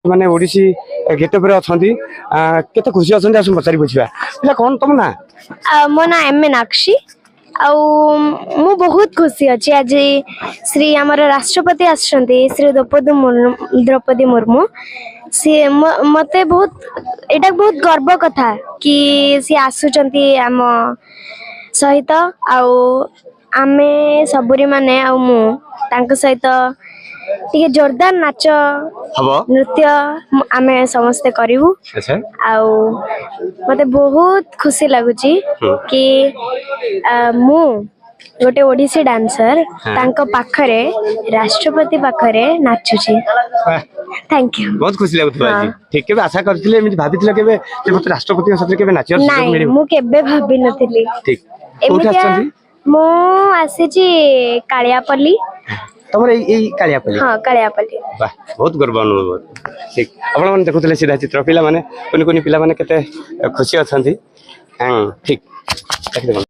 माने ओडिसी गेटअप रे अछंती केते खुशी अछंती आसु पचारि बुझिबा पिला कोन तुम ना मो ना एम मीनाक्षी मु बहुत खुशी अच्छी आज श्री आमर राष्ट्रपति आसछंती श्री द्रौपदी मुर्मू सी मते बहुत एटा बहुत गर्व कथा कि सी आसुचंती आम सहित आमे सबुरी माने मु तांक सहित टिके जोरदार नाच हबो नृत्य आमे समस्ते करिवु। अच्छा मते बहुत खुशी लगुची कि मु गोटे ओडिसी डांसर तांको पाखरे राष्ट्रपति पाखरे नाचुची। थैंक यू बहुत खुशी लागुथबा जी ठीक के आशा करथिले एमि भाबिथिले केबे जे मते राष्ट्रपति साथे केबे नाचियर सुयोग मिलिबो मु केबे भाबी नथिली ठीक कोठी आछंती मु आसीची कालियापल्ली तमरे एई कालियापल्ली हां कालियापल्ली वाह बहुत गर्व अनुभव ठीक आपण माने देखुतले सीधा चित्र पिला माने कोनी कोनी पिला माने केते खुशी अछंती हां ठीक